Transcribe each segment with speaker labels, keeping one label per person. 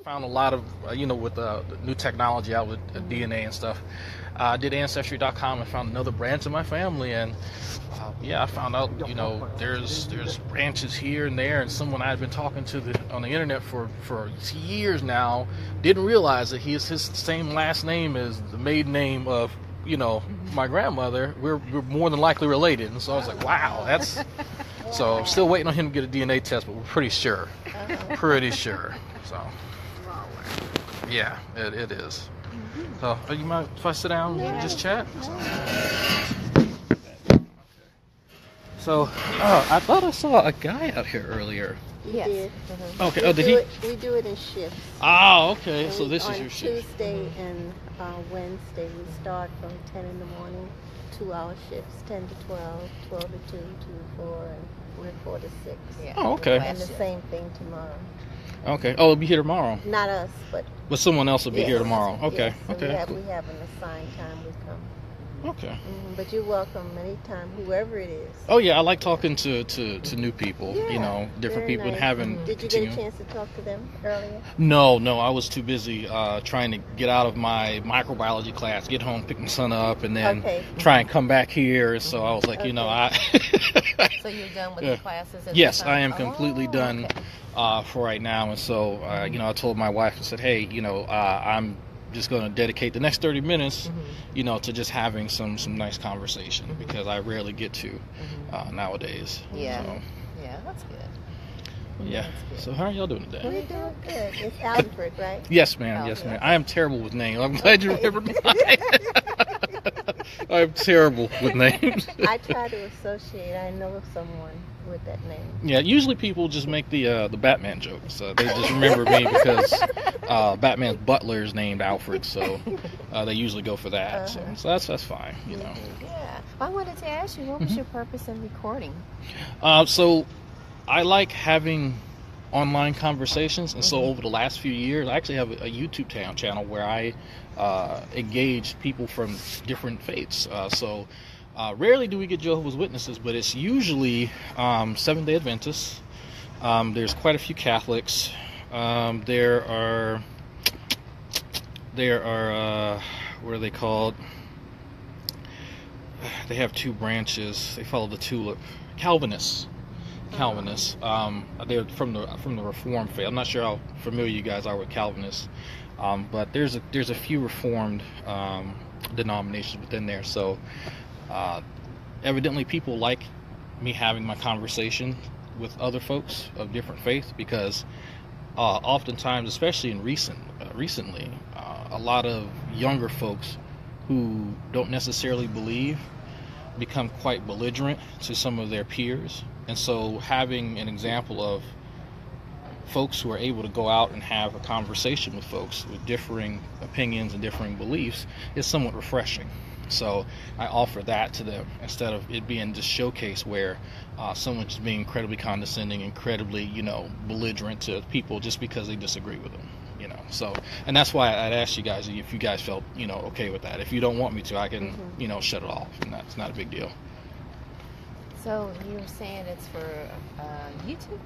Speaker 1: found a lot of, with the new technology out with DNA and stuff. I did Ancestry.com and found another branch of my family, and I found out, there's branches here and there, and someone I've been talking to on the internet for years now didn't realize that his same last name is the maiden name of, my grandmother. We're more than likely related, and so I was like, wow, that's... So I'm still waiting on him to get a DNA test, but we're pretty sure. So, yeah, it is. So, you mind if I sit down and just chat? So, I thought I saw a guy out here earlier.
Speaker 2: Yes. Did.
Speaker 1: Okay. Oh, did he?
Speaker 2: We do it in shifts.
Speaker 1: Oh, okay. So this is your shift.
Speaker 2: Tuesday and Wednesday we start from 10 in the morning, 2-hour shifts, 10 to 12, 12 to 2, 2 to 4, and we're 4 to 6.
Speaker 1: Yeah. Oh, okay.
Speaker 2: And the same thing tomorrow.
Speaker 1: Okay. Oh, it'll be here tomorrow.
Speaker 2: Not us, but
Speaker 1: someone else will be here tomorrow. Okay.
Speaker 2: Yes. So
Speaker 1: okay.
Speaker 2: We have an assigned time we come.
Speaker 1: Okay.
Speaker 2: But you're welcome anytime, whoever it is.
Speaker 1: Oh yeah, I like talking to new people. Different people,
Speaker 2: nice.
Speaker 1: And having.
Speaker 2: Did you get a chance to talk to them earlier?
Speaker 1: No, I was too busy trying to get out of my microbiology class, get home, pick my son up, and then try and come back here. So I was like,
Speaker 3: So you're done with the classes?
Speaker 1: Yes, I am completely done for right now. And so, I told my wife, I said, hey, I'm just going to dedicate the next 30 minutes, to just having some nice conversation because I rarely get to nowadays.
Speaker 3: Yeah.
Speaker 1: So.
Speaker 3: Yeah, that's good.
Speaker 1: Yeah. So how are y'all doing today?
Speaker 2: We're doing good. It's Alfred, right?
Speaker 1: Yes, ma'am. Yes, ma'am. I am terrible with names. I'm glad you remembered mine. I'm terrible with names.
Speaker 2: I try to associate. I know someone with that name.
Speaker 1: Yeah, usually people just make the Batman jokes. They just remember me because Batman's butler is named Alfred, so they usually go for that. So that's fine,
Speaker 3: Yeah. I wanted to ask you, what was your purpose in recording?
Speaker 1: So I like having online conversations, and so over the last few years, I actually have a YouTube channel where I engage people from different faiths. Rarely do we get Jehovah's Witnesses, but it's usually Seventh-day Adventists. There's quite a few Catholics. There are what are they called? They have two branches. They follow the tulip. Calvinists. They're from the Reformed faith. I'm not sure how familiar you guys are with Calvinists, but there's a few Reformed denominations within there. So evidently people like me having my conversation with other folks of different faiths because oftentimes, especially in recently, a lot of younger folks who don't necessarily believe become quite belligerent to some of their peers. And so having an example of folks who are able to go out and have a conversation with folks with differing opinions and differing beliefs is somewhat refreshing. So I offer that to them instead of it being just showcase where someone's just being incredibly condescending, incredibly, belligerent to people just because they disagree with them. So, and that's why I'd ask you guys if you guys felt, okay with that. If you don't want me to, I can, shut it off, and that's not a big deal.
Speaker 3: So you're saying it's for YouTube?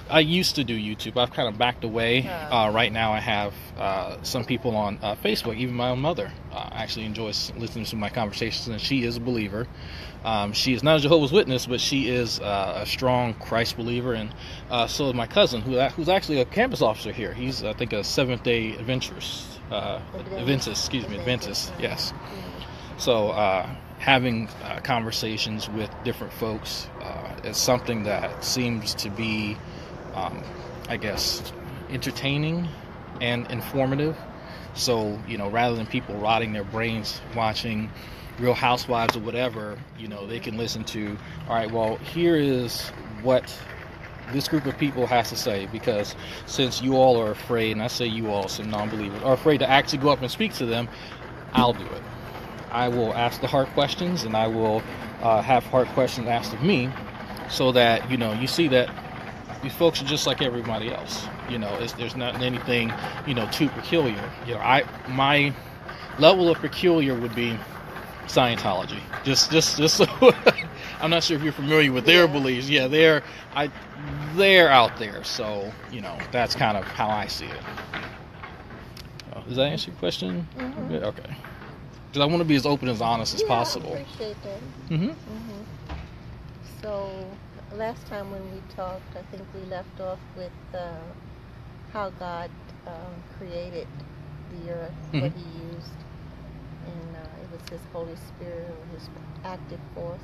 Speaker 1: I used to do YouTube. I've kind of backed away. Right now I have some people on Facebook. Even my own mother actually enjoys listening to my conversations, and she is a believer. She is not a Jehovah's Witness, but she is a strong Christ believer, and so is my cousin, who's actually a campus officer here. He's, I think, a Seventh-day Adventist, yes. So having conversations with different folks is something that seems to be, I guess, entertaining and informative. So, rather than people rotting their brains watching Real Housewives or whatever, they can listen to, all right, well, here is what this group of people has to say, because since you all are afraid, and I say you all, some non-believers, are afraid to actually go up and speak to them, I'll do it. I will ask the hard questions, and I will have hard questions asked of me, so that, you see that these folks are just like everybody else. There's not anything, too peculiar. My level of peculiar would be Scientology. Just so I'm not sure if you're familiar with their beliefs. Yeah, they're out there. So that's kind of how I see it. Does that answer your question?
Speaker 2: Mm-hmm.
Speaker 1: Good. Okay. Because I want to be as open as honest as possible.
Speaker 2: I appreciate that.
Speaker 1: Mm-hmm.
Speaker 2: So last time when we talked, I think we left off with how God created the earth, what He used, and it was His Holy Spirit or His active force.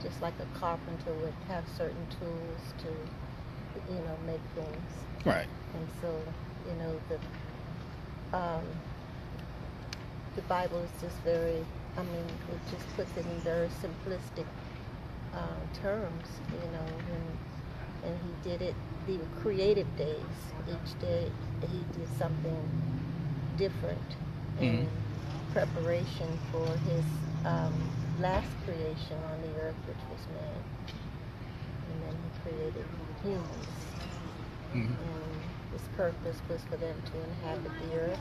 Speaker 2: Just like a carpenter would have certain tools to, make things.
Speaker 1: Right.
Speaker 2: And so, the Bible is just very, it just puts it in very simplistic terms, and He did it, the creative days. Each day He did something different in preparation for His last creation on the earth, which was man. And then He created humans. And His purpose was for them to inhabit the earth.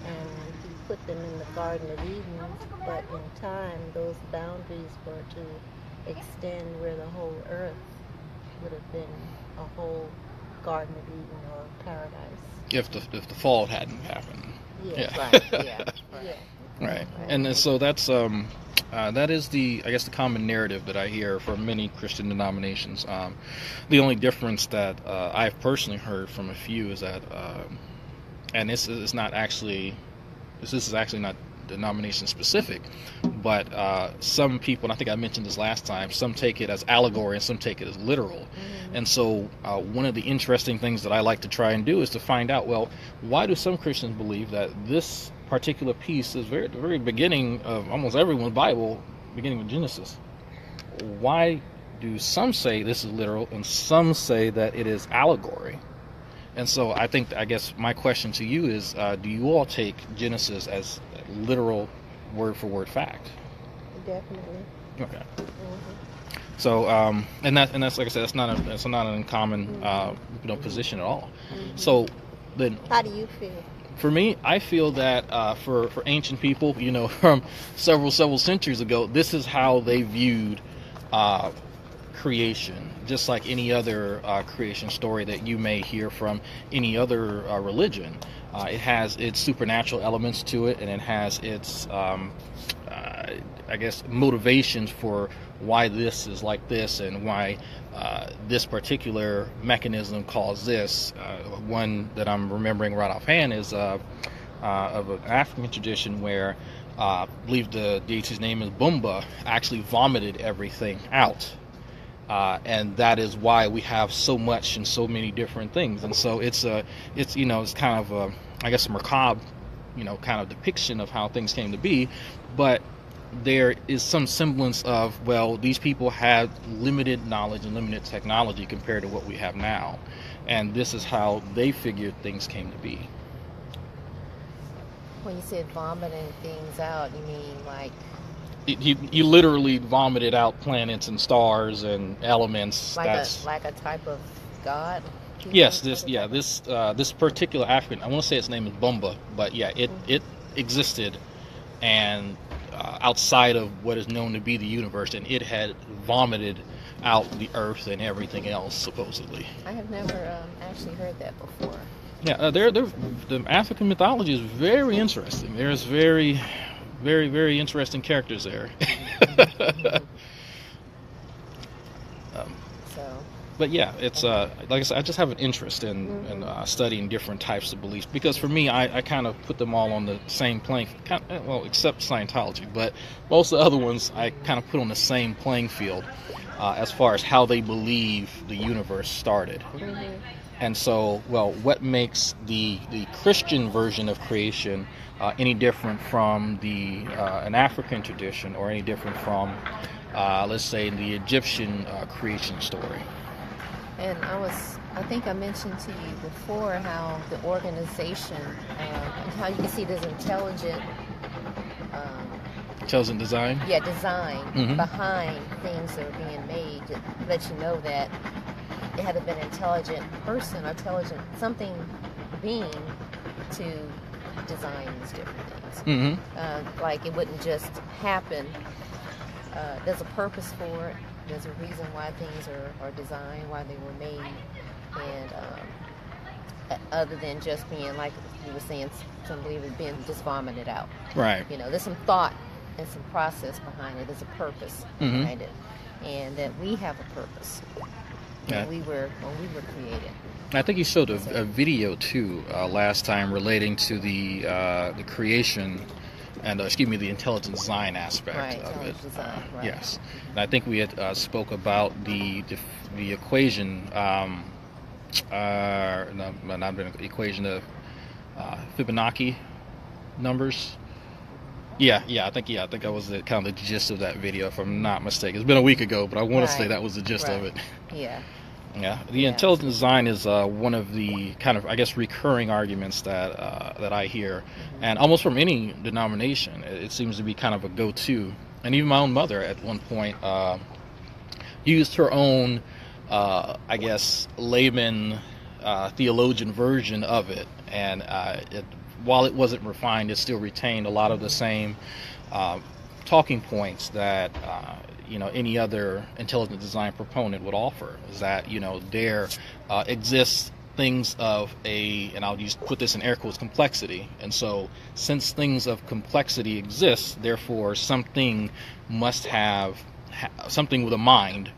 Speaker 2: And He put them in the Garden of Eden, but in time those boundaries were to extend where the whole earth would have been a whole Garden of Eden or paradise.
Speaker 1: If the fall hadn't happened.
Speaker 2: Yes.
Speaker 1: Yeah.
Speaker 3: Right. Yeah. Right.
Speaker 1: Right. And so that's that is the common narrative that I hear from many Christian denominations. The only difference that I've personally heard from a few is that, and this is actually not denomination specific, but some people, and I think I mentioned this last time, some take it as allegory and some take it as literal. And so one of the interesting things that I like to try and do is to find out, well, why do some Christians believe that this particular piece is the very beginning of almost everyone's Bible, beginning with Genesis? Why do some say this is literal and some say that it is allegory? And so I guess my question to you is, do you all take Genesis as literal word-for-word fact?
Speaker 2: Definitely.
Speaker 1: Okay. So, and that's like I said, that's not an uncommon position at all. So then,
Speaker 2: how do you feel?
Speaker 1: For me, I feel that for ancient people, from several centuries ago, this is how they viewed creation, just like any other creation story that you may hear from any other religion. It has its supernatural elements to it, and it has its, motivations for why this is like this and why this particular mechanism caused this. One that I'm remembering right offhand is of an African tradition where I believe the deity's name is Bumba, actually vomited everything out. And that is why we have so much and so many different things. And so it's kind of a macabre, kind of depiction of how things came to be. But there is some semblance of, well, these people had limited knowledge and limited technology compared to what we have now. And this is how they figured things came to be.
Speaker 3: When you said vomiting things out, you mean like...
Speaker 1: He literally vomited out planets and stars and elements.
Speaker 3: Like a type of god?
Speaker 1: Yes, this particular African, I want to say its name is Bumba, but yeah, it existed and outside of what is known to be the universe, and it had vomited out the earth and everything else, supposedly.
Speaker 3: I have never actually heard that before.
Speaker 1: Yeah, the African mythology is very interesting. There's very, very, very interesting characters there. But yeah, it's like I said, I just have an interest in studying different types of beliefs, because for me, I kind of put them all on the same plane. Well, except Scientology, but most of the other ones I kind of put on the same playing field as far as how they believe the universe started. And so, well, what makes the Christian version of creation any different from an African tradition, or any different from, let's say, the Egyptian creation story?
Speaker 3: And I think I mentioned to you before how the organization, and how you can see there's intelligent
Speaker 1: design?
Speaker 3: Yeah, design behind things that are being made to let you know that it had to be an intelligent person or intelligent being to design these different things. Like it wouldn't just happen there's a purpose for it. There's a reason why things are designed, why they were made, and other than just being, like you were saying, some believers being just vomited out.
Speaker 1: Right.
Speaker 3: You know, there's some thought and some process behind it. There's a purpose behind it, and that we have a purpose.
Speaker 1: Yeah.
Speaker 3: When we were created.
Speaker 1: I think you showed a video too last time relating to the creation and the intelligent design aspect of it.
Speaker 3: Design, right.
Speaker 1: Yes, and I think we had spoke about the equation. Not the equation of Fibonacci numbers. Yeah, I think that was kind of the gist of that video, if I'm not mistaken. It's been a week ago, but I want to say that was the gist of it.
Speaker 3: Yeah.
Speaker 1: Yeah, the intelligent design is one of the kind of, I guess, recurring arguments that I hear, and almost from any denomination, it seems to be kind of a go-to. And even my own mother, at one point, used her own, I guess, layman theologian version of it, and while it wasn't refined, it still retained a lot of the same talking points that any other intelligent design proponent would offer. Is that there exists things of and I'll put this in air quotes, complexity, and so since things of complexity exist, therefore something must have something with a mind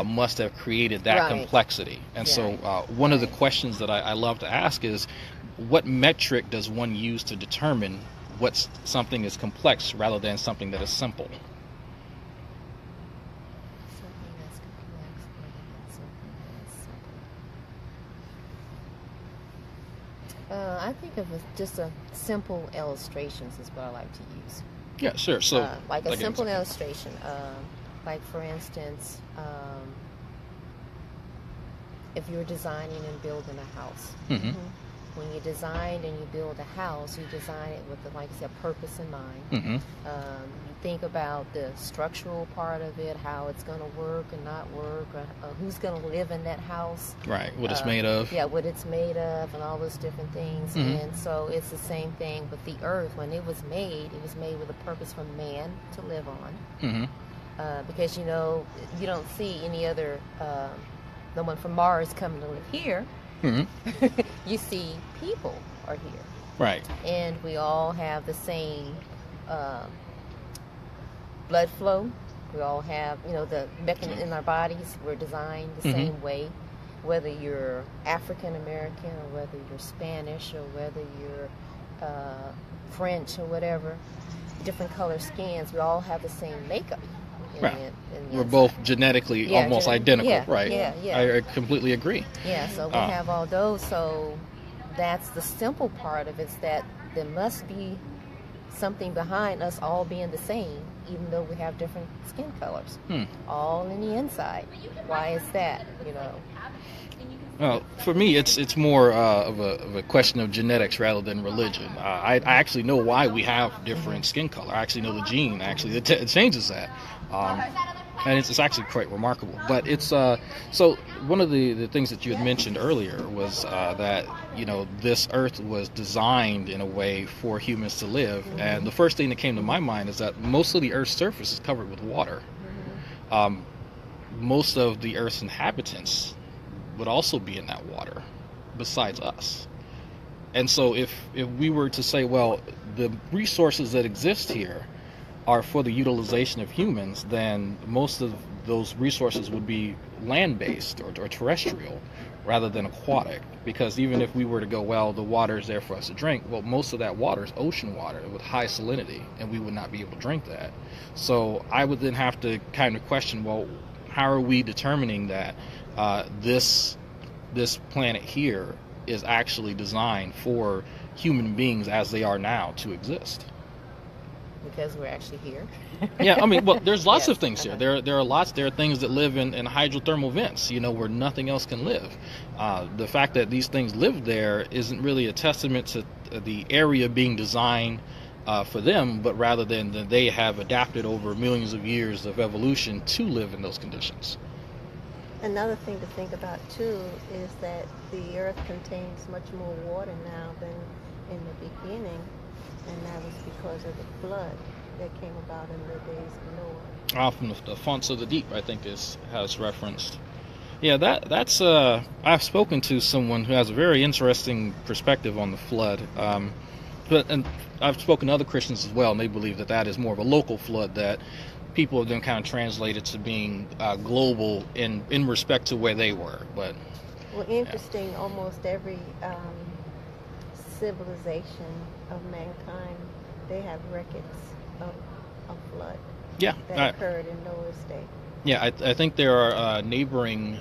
Speaker 1: must have created that complexity. And so one of the questions that I love to ask is, what metric does one use to determine what something is complex rather than something that is simple?
Speaker 3: I think of just a simple illustrations is what I like to use.
Speaker 1: Yeah, sure. So,
Speaker 3: like a simple illustration, like for instance, if you're designing and building a house.
Speaker 1: Mm-hmm.
Speaker 3: When you design and you build a house, you design it with, like I said, purpose in mind.
Speaker 1: Mm-hmm.
Speaker 3: You think about the structural part of it, how it's going to work and not work, or who's going to live in that house.
Speaker 1: Right, what it's made of.
Speaker 3: Yeah, what it's made of and all those different things.
Speaker 1: Mm-hmm.
Speaker 3: And so it's the same thing with the earth. When it was made with a purpose for man to live on.
Speaker 1: Mm-hmm.
Speaker 3: Because, you don't see any other, no one from Mars coming to live here.
Speaker 1: Mm-hmm.
Speaker 3: You see people are here.
Speaker 1: Right.
Speaker 3: And we all have the same blood flow. We all have, the mechanism in our bodies. We're designed the same way. Whether you're African American or whether you're Spanish or whether you're French or whatever, different color skins, we all have the same makeup.
Speaker 1: Right. We're both genetically almost identical, right?
Speaker 3: Yeah.
Speaker 1: I completely agree.
Speaker 3: Yeah, so we have all those. So that's the simple part of it, is that there must be something behind us all being the same, even though we have different skin colors. All in the inside. Why is that,
Speaker 1: Well, for me, it's more of a question of genetics rather than religion. I actually know why we have different skin color. I actually know the gene. Actually, it changes that, and it's actually quite remarkable. But it's so one of the things that you had mentioned earlier was that this Earth was designed in a way for humans to live, and the first thing that came to my mind is that most of the Earth's surface is covered with water. Most of the Earth's inhabitants would also be in that water besides us. And so if we were to say, well, the resources that exist here are for the utilization of humans, then most of those resources would be land-based or terrestrial rather than aquatic. Because even if we were to go, well, the water is there for us to drink, well, most of that water is ocean water with high salinity, and we would not be able to drink that. So I would then have to kind of question, well, how are we determining that this planet here is actually designed for human beings as they are now to exist?
Speaker 3: Because we're actually here.
Speaker 1: Yeah, I mean, well, there's lots of things here. There are things that live in hydrothermal vents, where nothing else can live. The fact that these things live there isn't really a testament to the area being designed for them, but rather than that they have adapted over millions of years of evolution to live in those conditions.
Speaker 2: Another thing to think about too is that the earth contains much more water now than in the beginning, and that was because of the flood. that came about in the days of Noah.
Speaker 1: From the fonts of the deep, I think has referenced. Yeah, that's I've spoken to someone who has a very interesting perspective on the flood. And I've spoken to other Christians as well, and they believe that is more of a local flood that people have then kind of translated to being global in respect to where they were. But
Speaker 2: well, interesting. Yeah. Almost every civilization of mankind, they have records of flood.
Speaker 1: Yeah,
Speaker 2: that occurred in Noah's day.
Speaker 1: Yeah, I think there are neighboring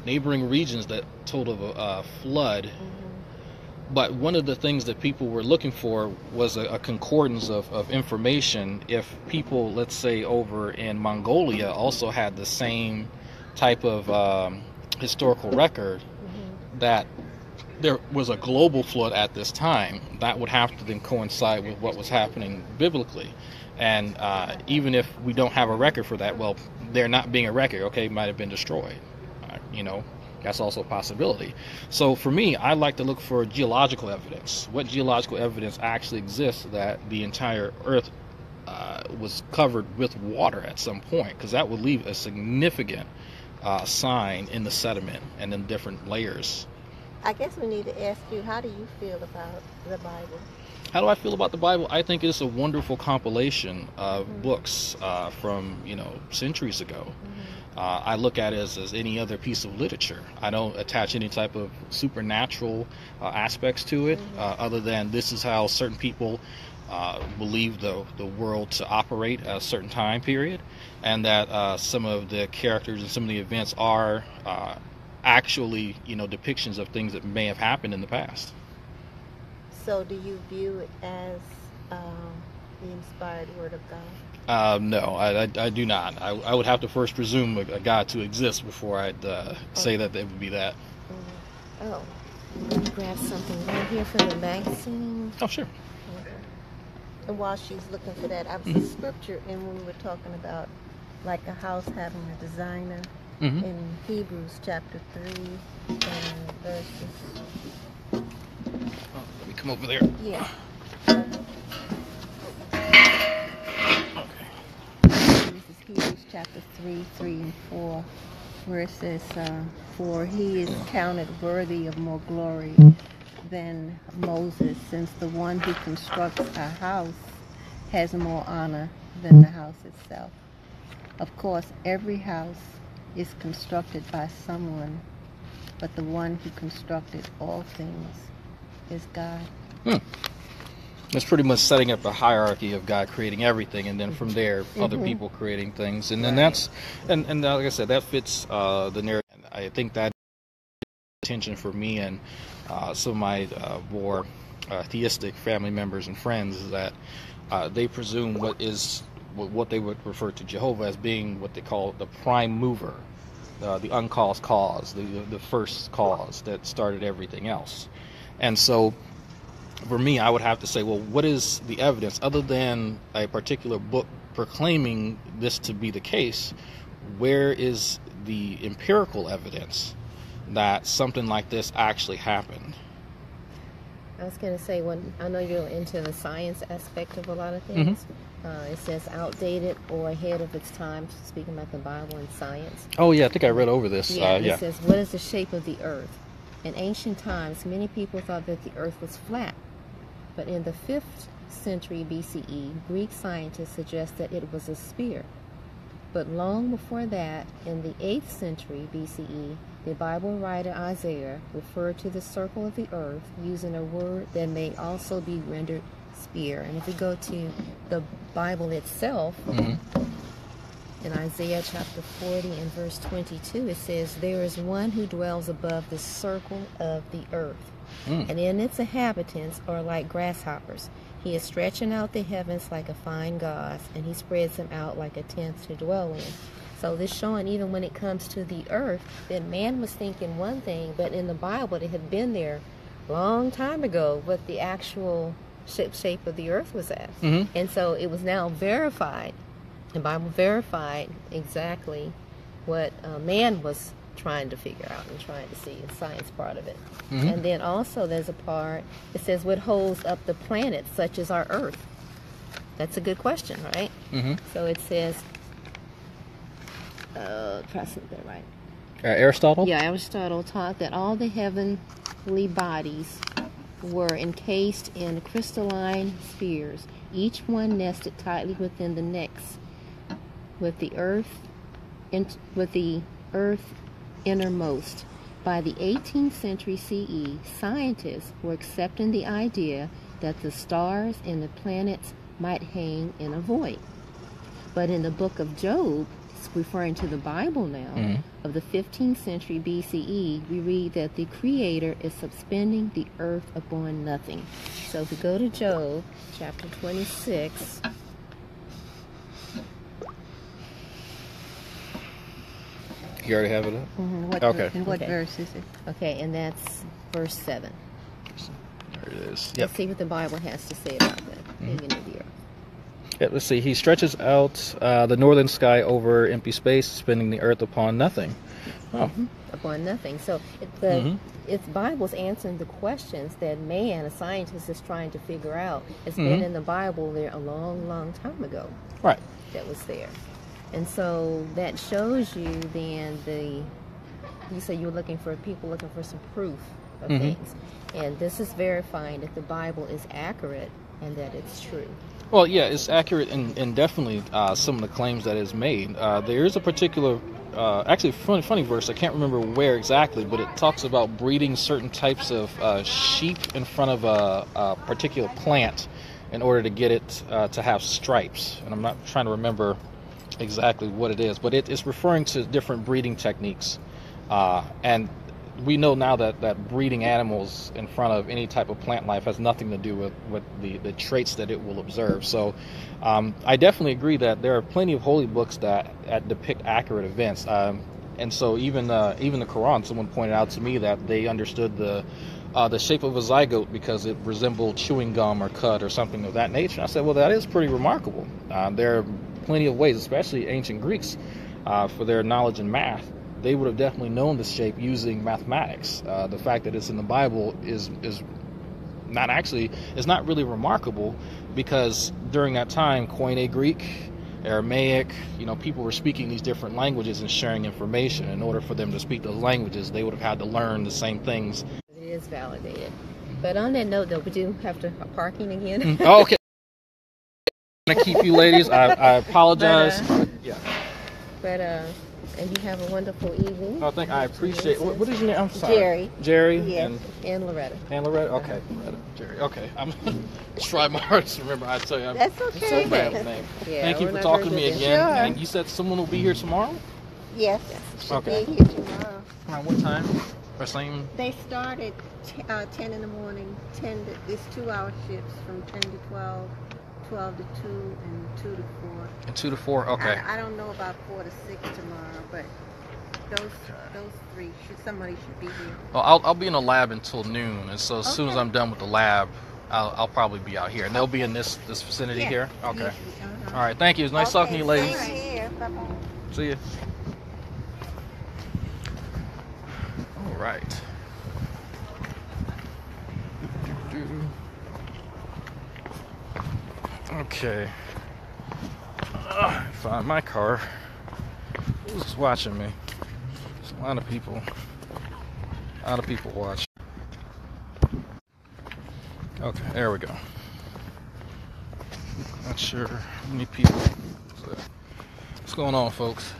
Speaker 1: regions that told of a flood. Mm-hmm. But one of the things that people were looking for was a concordance of information. If people, let's say, over in Mongolia also had the same type of historical record, mm-hmm. that there was a global flood at this time, that would have to then coincide with what was happening biblically. And even if we don't have a record for that, well, there not being a record, okay, it might have been destroyed. That's also a possibility. So for me, I like to look for geological evidence. What geological evidence actually exists that the entire Earth was covered with water at some point? Because that would leave a significant sign in the sediment and in different layers.
Speaker 2: I guess we need to ask you, how do you feel about the Bible?
Speaker 1: How do I feel about the Bible? I think it's a wonderful compilation of mm-hmm. books from centuries ago. Mm-hmm. I look at it as any other piece of literature. I don't attach any type of supernatural aspects to it, mm-hmm. Other than this is how certain people believe the world to operate at a certain time period, and that some of the characters and some of the events are actually depictions of things that may have happened in the past.
Speaker 2: So do you view it as the inspired Word of God?
Speaker 1: No, I do not. I would have to first presume a God to exist before I'd say that it would be that.
Speaker 3: Mm-hmm. Oh, let me grab something right here from the magazine.
Speaker 1: Oh, sure.
Speaker 2: Okay. And while she's looking for that, I was mm-hmm. a scripture, and we were talking about like a house having a designer, mm-hmm. in Hebrews chapter 3 and verses.
Speaker 1: Let me come over there.
Speaker 2: Yeah.
Speaker 1: Okay.
Speaker 2: This is Hebrews chapter 3 and 4, where it says, "For he is counted worthy of more glory than Moses, since the one who constructs a house has more honor than the house itself. Of course, every house is constructed by someone, but the one who constructed all things is God."
Speaker 1: It's pretty much setting up a hierarchy of God creating everything, and then from there, mm-hmm. other people creating things, and then that's, and like I said, that fits the narrative. I think that attention for me and some of my more theistic family members and friends is that they presume what they would refer to Jehovah as being what they call the prime mover, the uncaused cause, the first cause that started everything else. And so for me, I would have to say, well, what is the evidence other than a particular book proclaiming this to be the case? Where is the empirical evidence that something like this actually happened?
Speaker 3: I was going to say, when I know you're into the science aspect of a lot of things, mm-hmm. It says outdated or ahead of its time, speaking about the Bible and science.
Speaker 1: Oh, yeah, I think I read over this.
Speaker 3: It says, what is the shape of the earth? In ancient times, many people thought that the earth was flat. But in the 5th century BCE, Greek scientists suggest that it was a sphere. But long before that, in the 8th century BCE, the Bible writer Isaiah referred to the circle of the earth using a word that may also be rendered sphere. And if we go to the Bible itself, mm-hmm. in Isaiah chapter 40 and verse 22, it says, "There is one who dwells above the circle of the earth, and in its inhabitants are like grasshoppers. He is stretching out the heavens like a fine gauze, and he spreads them out like a tent to dwell in." So this showing, even when it comes to the earth, that man was thinking one thing, but in the Bible it had been there long time ago what the actual shape of the earth was at. Mm-hmm. And so it was now verified. The Bible verified exactly what man was trying to figure out and trying to see, the science part of it. Mm-hmm. And then also there's a part, it says what holds up the planets, such as our earth. That's a good question, right?
Speaker 1: Mm-hmm.
Speaker 3: So it says, try something right.
Speaker 1: Aristotle?
Speaker 3: Yeah, Aristotle taught that all the heavenly bodies were encased in crystalline spheres, each one nested tightly within the next, with the earth innermost. By the 18th century CE, scientists were accepting the idea that the stars and the planets might hang in a void. But in the book of Job, referring to the Bible now, of the 15th century BCE, we read that the Creator is suspending the earth upon nothing. So if we go to Job, chapter 26.
Speaker 1: You already have it up?
Speaker 2: Okay. What
Speaker 3: Okay.
Speaker 2: verse is it?
Speaker 3: Okay, and that's verse 7.
Speaker 1: There it is. Yep.
Speaker 3: Let's see what the Bible has to say about that. Hanging in the earth.
Speaker 1: Yeah, let's see. He stretches out the northern sky over empty space, spinning the earth upon nothing. Oh.
Speaker 3: Upon nothing. So it's Bible's answering the questions that man, a scientist, is trying to figure out. It's been in the Bible there a long, long time ago.
Speaker 1: Right.
Speaker 3: That was there. And so that shows you then you say you're looking for people looking for some proof of things. And this is verifying that the Bible is accurate and that it's true.
Speaker 1: Well, yeah, it's accurate and definitely some of the claims that is made. There is a particular, actually funny verse, I can't remember where exactly, but it talks about breeding certain types of sheep in front of a particular plant in order to get it to have stripes. And I'm not trying to remember exactly what it is, but it's referring to different breeding techniques. And we know now that breeding animals in front of any type of plant life has nothing to do with the traits that it will observe. So I definitely agree that there are plenty of holy books that depict accurate events. And so even the Quran, someone pointed out to me that they understood the shape of a zygote because it resembled chewing gum or cud or something of that nature. And I said, well, that is pretty remarkable. There are plenty of ways, especially ancient Greeks, for their knowledge in math. They would have definitely known this shape using mathematics. The fact that it's in the Bible is not really remarkable, because during that time, Koine Greek, Aramaic, people were speaking these different languages and sharing information. In order for them to speak those languages, they would have had to learn the same things.
Speaker 3: It is validated. But on that note, though, we do have to parking again.
Speaker 1: Oh, okay. I'm gonna keep you ladies. I apologize.
Speaker 3: But and you have a wonderful evening.
Speaker 1: Oh, I appreciate it. What is your name? I'm sorry.
Speaker 3: Jerry.
Speaker 1: Yes.
Speaker 3: And Loretta.
Speaker 1: Okay. Loretta. Jerry. Okay. I'm try my hardest to remember. I tell you,
Speaker 2: That's okay.
Speaker 1: I'm so bad with names.
Speaker 3: Yeah,
Speaker 1: Thank you for talking to me again.
Speaker 2: Sure.
Speaker 1: And you said someone will be here tomorrow?
Speaker 2: Yes.
Speaker 1: Okay.
Speaker 2: Be here tomorrow.
Speaker 1: Around what time? Or same?
Speaker 2: They start at 10 in the morning. It's 2-hour shifts from 10 to 12, 12 to 2, and 2 to 4.
Speaker 1: And 2 to 4. Okay.
Speaker 2: I don't know about 4 to 6 tomorrow, but those three somebody should be here.
Speaker 1: Well, I'll be in the lab until noon, and so as soon as I'm done with the lab, I'll probably be out here, and they'll be in this vicinity here. Okay.
Speaker 2: Yes.
Speaker 1: All right. Thank you. It's nice talking to you, ladies.
Speaker 2: Same here. Bye-bye.
Speaker 1: See you. All right. Okay. Find my car. Who's watching me? There's a lot of people. A lot of people watch. Okay, there we go. Not sure how many people. What's going on, folks?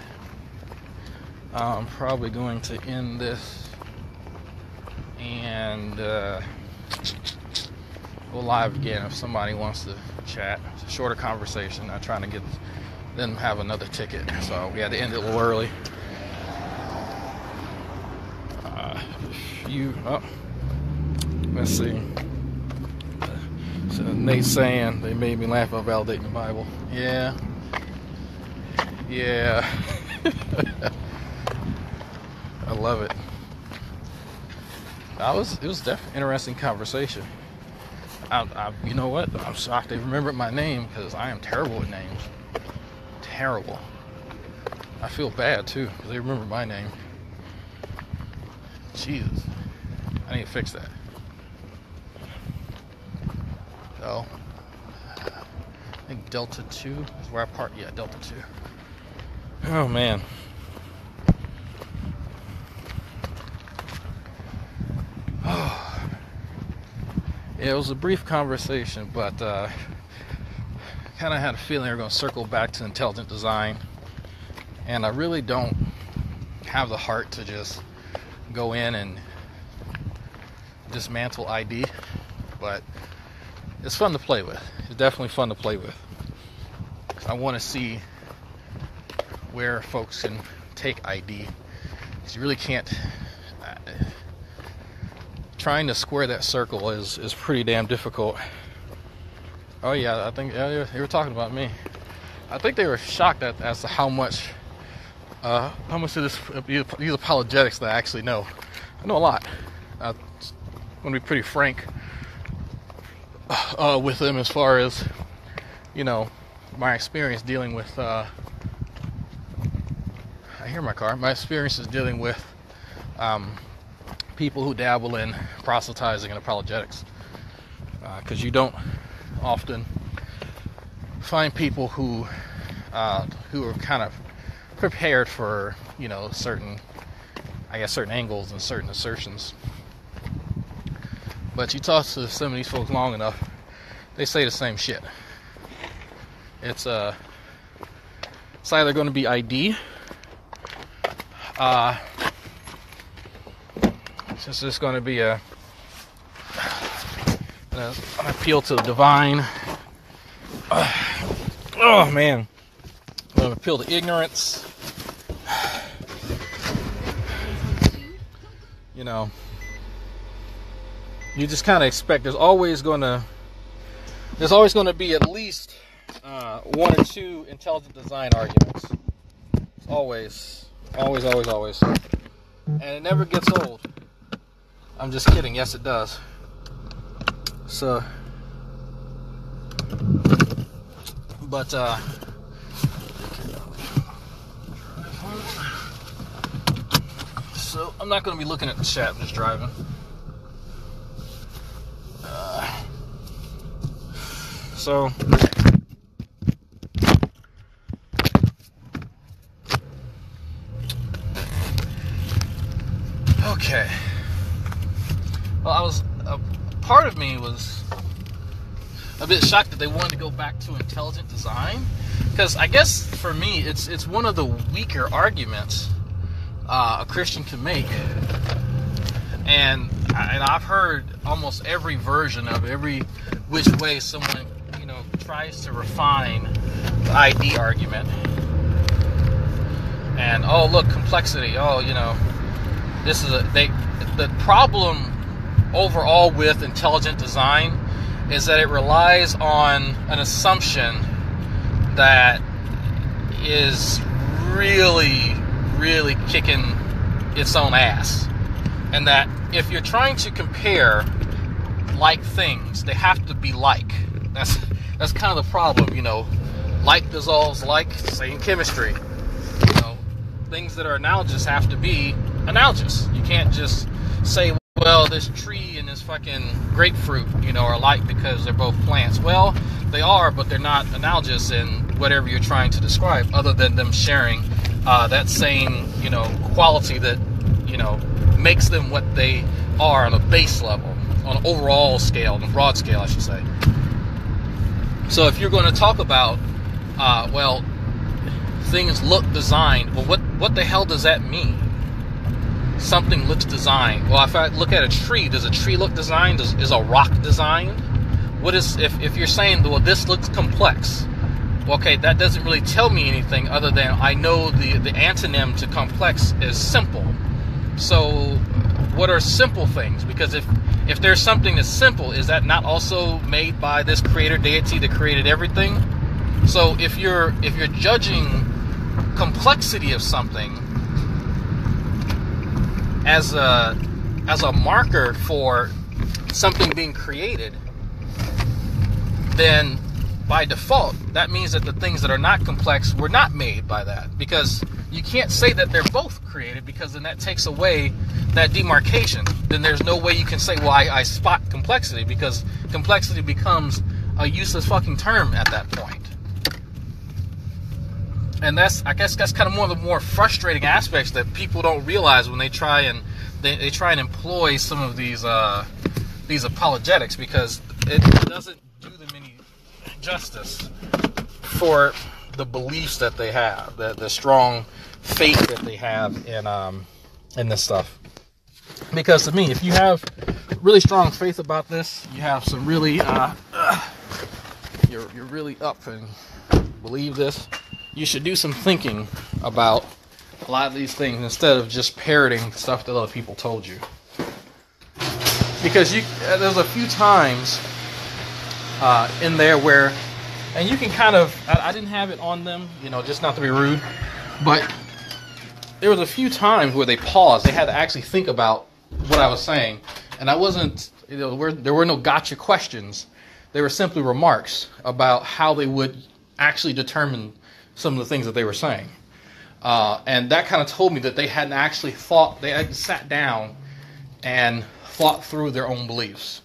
Speaker 1: I'm probably going to end this and go live again if somebody wants to chat. It's a shorter conversation. I'm trying to get them have another ticket, so we had to end it a little early. Let's see. So Nate's saying they made me laugh about validating the Bible. Yeah. I love it. It was definitely an interesting conversation. You know what? I'm shocked they remembered my name, because I am terrible at names. Terrible. I feel bad too, because they remember my name. Jesus. I need to fix that. So, I think Delta 2 is where I park. Yeah, Delta 2. Oh, man. Oh. Yeah, it was a brief conversation, but kind of had a feeling we were going to circle back to intelligent design. And I really don't have the heart to just go in and dismantle ID, but it's fun to play with. It's definitely fun to play with. I want to see where folks can take ID. You really can't. Trying to square that circle is pretty damn difficult. Oh yeah, I think they were talking about me. I think they were shocked as to how much of these apologetics that I actually know. I know a lot. I'm going to be pretty frank with them as far as, you know, my experience dealing with, I hear my car, my experience is dealing with people who dabble in proselytizing and apologetics. Because you don't often find people who are kind of prepared for, you know, certain angles and certain assertions. But you talk to some of these folks long enough, they say the same shit. It's either going to be ID, since it's going to be an appeal to the divine. Oh man, I'm going to appeal to ignorance. You know, you just kind of expect there's always going to be at least one or two intelligent design arguments. Always. And it never gets old. I'm just kidding. Yes, it does. So, but so I'm not going to be looking at the chat. I'm just driving. So. Okay. Well, part of me was a bit shocked that they wanted to go back to intelligent design, because I guess for me it's one of the weaker arguments a Christian can make, and I've heard almost every version of every which way someone, you know, tries to refine the ID argument. And oh, look, complexity. Oh, you know, this is the problem overall with intelligent design is that it relies on an assumption that is really, really kicking its own ass. And that if you're trying to compare like things, they have to be like. That's kind of the problem, you know. Like dissolves like, say in chemistry. You know, things that are analogous have to be analogous. You can't just say, well, this tree and this fucking grapefruit, you know, are alike because they're both plants. Well, they are, but they're not analogous in whatever you're trying to describe, other than them sharing that same, you know, quality that, you know, makes them what they are on a base level, on an overall scale, on a broad scale, I should say. So if you're going to talk about, well, things look designed, well, what the hell does that mean? Something looks designed. Well, if I look at a tree, does a tree look designed? Is a rock designed? What is, if you're saying, well, this looks complex, well, okay, that doesn't really tell me anything other than I know the antonym to complex is simple. So what are simple things? Because if there's something that's simple, is that not also made by this creator deity that created everything? So if you're judging complexity of something as a marker for something being created, then by default that means that the things that are not complex were not made by that, because you can't say that they're both created, because then that takes away that demarcation. Then there's no way you can say, well, I spot complexity, because complexity becomes a useless fucking term at that point. And I guess that's kind of one of the more frustrating aspects that people don't realize when they try and employ some of these apologetics, because it doesn't do them any justice for the beliefs that they have, the strong faith that they have in this stuff. Because to me, if you have really strong faith about this, you have some really you're really up and believe this, you should do some thinking about a lot of these things instead of just parroting stuff that other people told you. Because there's a few times in there where, and you can kind of, I didn't have it on them, just not to be rude, but there was a few times where they paused. They had to actually think about what I was saying, and I wasn't, there were no gotcha questions. They were simply remarks about how they would actually determine some of the things that they were saying. And that kind of told me that they hadn't actually they had sat down and thought through their own beliefs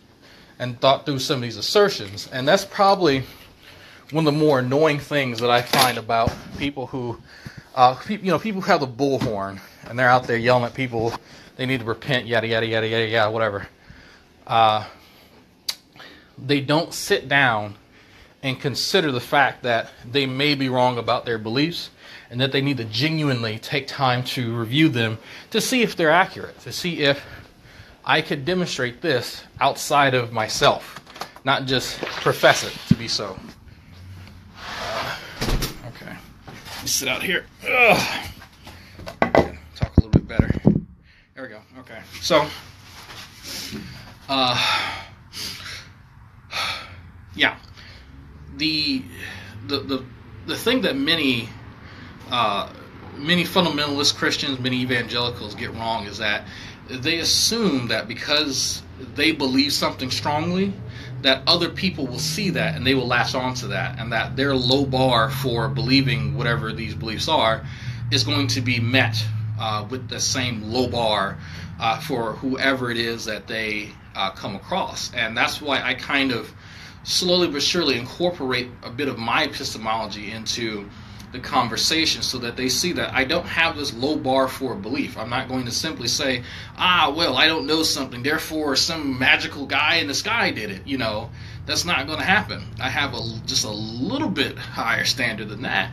Speaker 1: and thought through some of these assertions. And that's probably one of the more annoying things that I find about people who, people who have the bullhorn and they're out there yelling at people, they need to repent, yada, yada, yada, yada, yada, whatever. They don't sit down and consider the fact that they may be wrong about their beliefs and that they need to genuinely take time to review them to see if they're accurate, to see if I could demonstrate this outside of myself, not just profess it to be so. Okay. Let me sit out here. Ugh. Talk a little bit better. There we go. Okay. So, yeah. The thing that many fundamentalist Christians, many evangelicals get wrong is that they assume that because they believe something strongly, that other people will see that and they will latch on to that, and that their low bar for believing whatever these beliefs are is going to be met with the same low bar for whoever it is that they come across. And that's why I kind of slowly but surely incorporate a bit of my epistemology into the conversation so that they see that I don't have this low bar for belief. I'm not going to simply say, well, I don't know something, therefore some magical guy in the sky did it. That's not going to happen. I have just a little bit higher standard than that.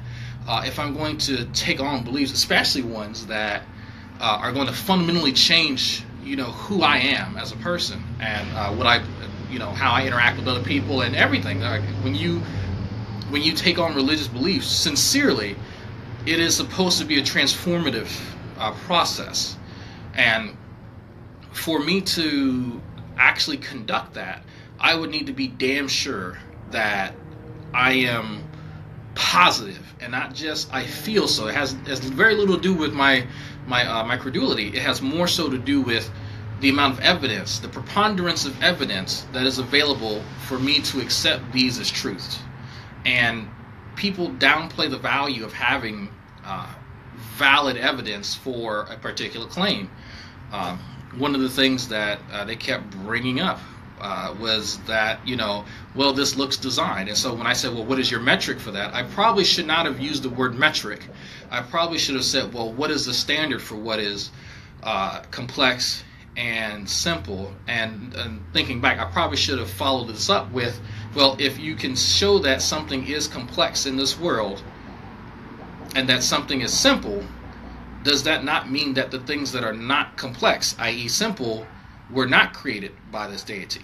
Speaker 1: If I'm going to take on beliefs, especially ones that are going to fundamentally change, who I am as a person and how I interact with other people and everything. When you take on religious beliefs sincerely, it is supposed to be a transformative process. And for me to actually conduct that, I would need to be damn sure that I am positive and not just I feel so. It has very little to do with my credulity. It has more so to do with the amount of evidence, the preponderance of evidence that is available for me to accept these as truths. And people downplay the value of having valid evidence for a particular claim. One of the things that they kept bringing up was that, this looks designed. And so when I said, well, what is your metric for that? I probably should not have used the word metric. I probably should have said, well, what is the standard for what is complex and simple? And thinking back, I probably should have followed this up with, well, if you can show that something is complex in this world and that something is simple, does that not mean that the things that are not complex, i.e. simple, were not created by this deity?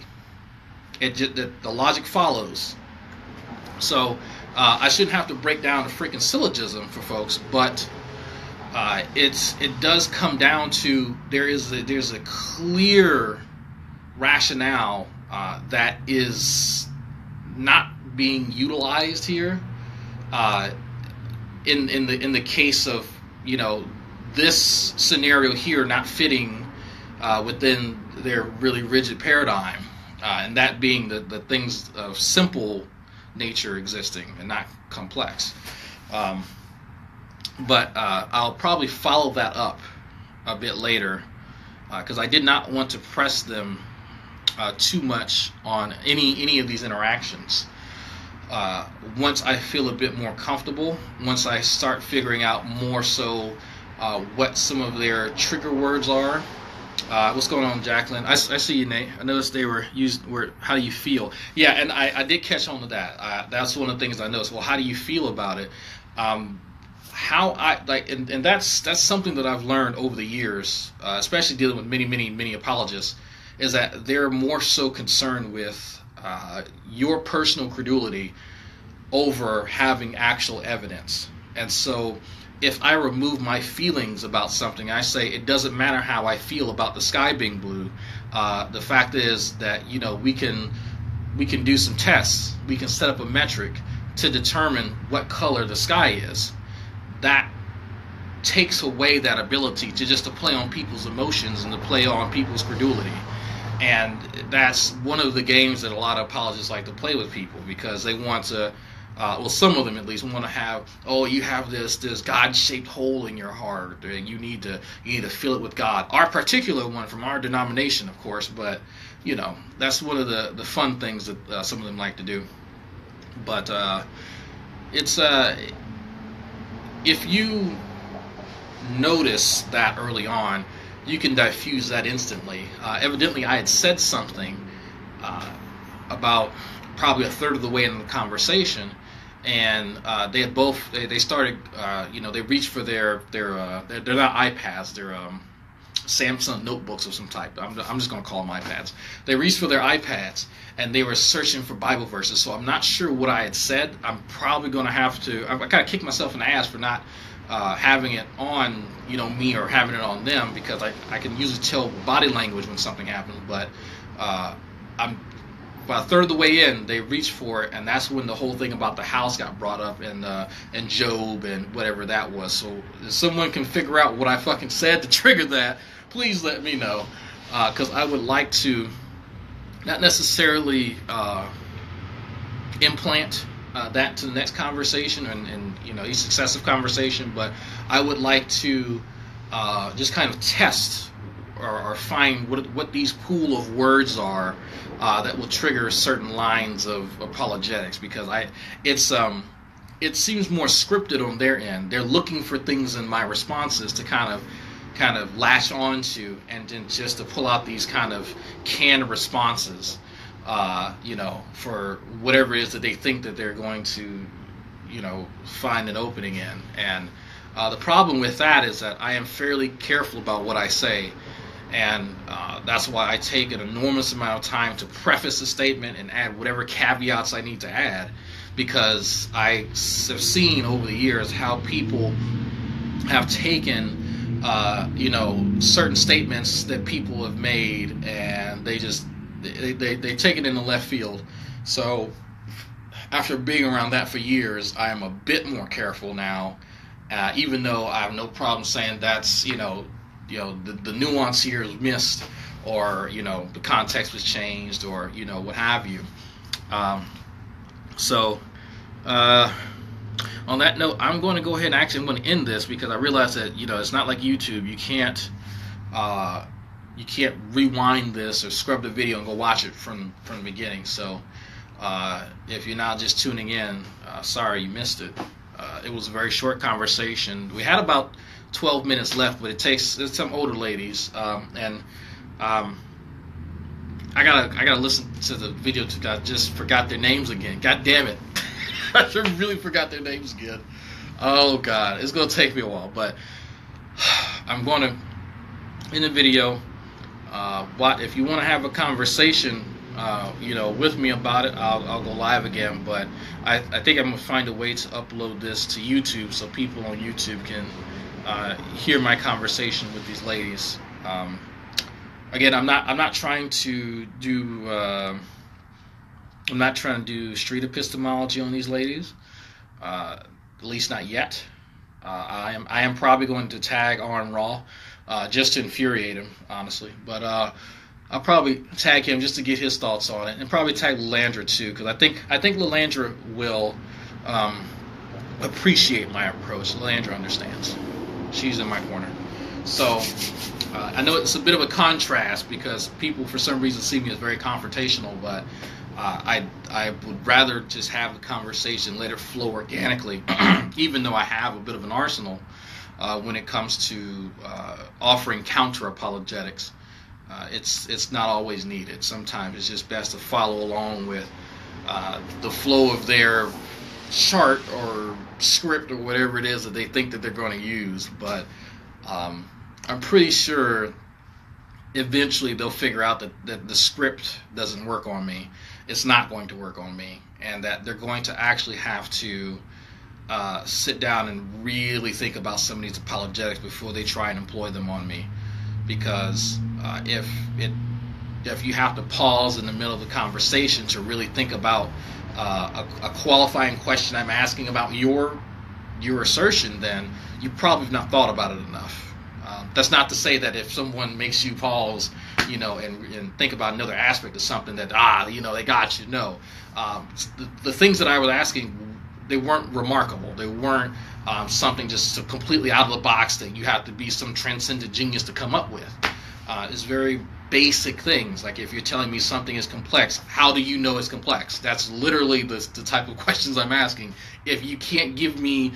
Speaker 1: The logic follows. So I shouldn't have to break down a freaking syllogism for folks, but it does come down to there's a clear rationale that is not being utilized here in the case of this scenario here not fitting within their really rigid paradigm, and that being the things of simple nature existing and not complex. But I'll probably follow that up a bit later because I did not want to press them too much on any of these interactions. once I feel a bit more comfortable, once I start figuring out more so what some of their trigger words are. What's going on, Jacqueline? I see you, Nate. I noticed they were used word, how do you feel? Yeah, and I did catch on to that. That's one of the things I noticed. Well, how do you feel about it? How I like, and that's something that I've learned over the years, especially dealing with many apologists, is that they're more so concerned with your personal credulity over having actual evidence. And so if I remove my feelings about something, I say it doesn't matter how I feel about the sky being blue. The fact is that, you know, we can do some tests. We can set up a metric to determine what color the sky is. That takes away that ability to play on people's emotions and to play on people's credulity. And that's one of the games that a lot of apologists like to play with people, because they want to, well, some of them at least want to have, oh, you have this God-shaped hole in your heart, and you need to fill it with God. Our particular one from our denomination, of course, but you know, that's one of the fun things that some of them like to do. But it's if you notice that early on, you can diffuse that instantly. Evidently, I had said something about probably a third of the way in the conversation, and they had both. They started. They reached for they're not iPads. They're Samsung notebooks of some type. I'm just going to call them iPads. They reached for their iPads, and they were searching for Bible verses. So I'm not sure what I had said. I'm probably going to have to. I kind of kicked myself in the ass for not having it on, me, or having it on them, because I can usually tell body language when something happens. But I'm about a third of the way in, they reached for it, and that's when the whole thing about the house got brought up, and Job and whatever that was. So if someone can figure out what I fucking said to trigger that, please let me know, because I would like to not necessarily implant that to the next conversation and each successive conversation, but I would like to just kind of test or find what these pool of words are that will trigger certain lines of apologetics, because it seems more scripted on their end. They're looking for things in my responses to kind of latch onto, and then just to pull out these kind of canned responses, for whatever it is that they think that they're going to, find an opening in. And the problem with that is that I am fairly careful about what I say. And that's why I take an enormous amount of time to preface a statement and add whatever caveats I need to add, because I have seen over the years how people have taken, certain statements that people have made, and they take it in the left field. So after being around that for years, I am a bit more careful now, even though I have no problem saying that's, the nuance here is missed, or the context was changed, or what have you. So on that note, I'm going to go ahead and I'm going to end this, because I realize that it's not like YouTube. You can't rewind this or scrub the video and go watch it from the beginning. So if you're now just tuning in, sorry you missed it. It was a very short conversation. We had about 12 minutes left, but it's some older ladies, and I gotta listen to the video too. I just forgot their names again. God damn it. I really forgot their names again. Oh god, it's gonna take me a while, but I'm gonna, in the video, if you want to have a conversation with me about it, I'll go live again. But I think I'm gonna find a way to upload this to YouTube, so people on YouTube can hear my conversation with these ladies. Again, I'm not trying to do street epistemology on these ladies, at least not yet. I am probably going to tag Arn Raw, just to infuriate him, honestly. But I'll probably tag him just to get his thoughts on it, and probably tag Lalandra too, because I think Lalandra will appreciate my approach. Lalandra understands. She's in my corner. So I know it's a bit of a contrast, because people for some reason see me as very confrontational, but I would rather just have the conversation, let it flow organically, even though I have a bit of an arsenal when it comes to offering counter apologetics. It's not always needed. Sometimes it's just best to follow along with the flow of their chart or script or whatever it is that they think that they're going to use. But I'm pretty sure eventually they'll figure out that the script doesn't work on me. It's not going to work on me, and that they're going to actually have to sit down and really think about some of these apologetics before they try and employ them on me. Because if you have to pause in the middle of the conversation to really think about a qualifying question I'm asking about your assertion, then you probably have not thought about it enough. That's not to say that if someone makes you pause, and think about another aspect of something that they got you. No, the things that I was asking, they weren't remarkable. They weren't something just so completely out of the box that you have to be some transcendent genius to come up with. It's very basic things. Like if you're telling me something is complex, how do you know it's complex? That's literally the type of questions I'm asking. If you can't give me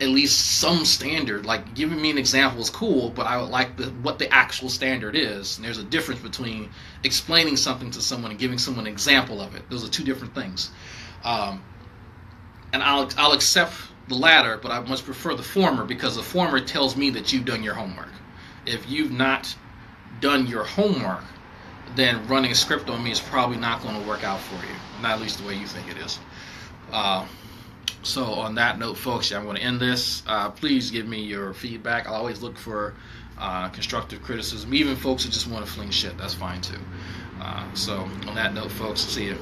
Speaker 1: at least some standard, like giving me an example is cool, but I would like what the actual standard is. And there's a difference between explaining something to someone and giving someone an example of it. Those are two different things. And I'll accept the latter, but I much prefer the former, because the former tells me that you've done your homework. If you've not done your homework, then running a script on me is probably not going to work out for you, not at least the way you think it is. So on that note, folks, I'm going to end this. Please give me your feedback. I'll always look for constructive criticism. Even folks who just want to fling shit, that's fine too. So on that note, folks, see you.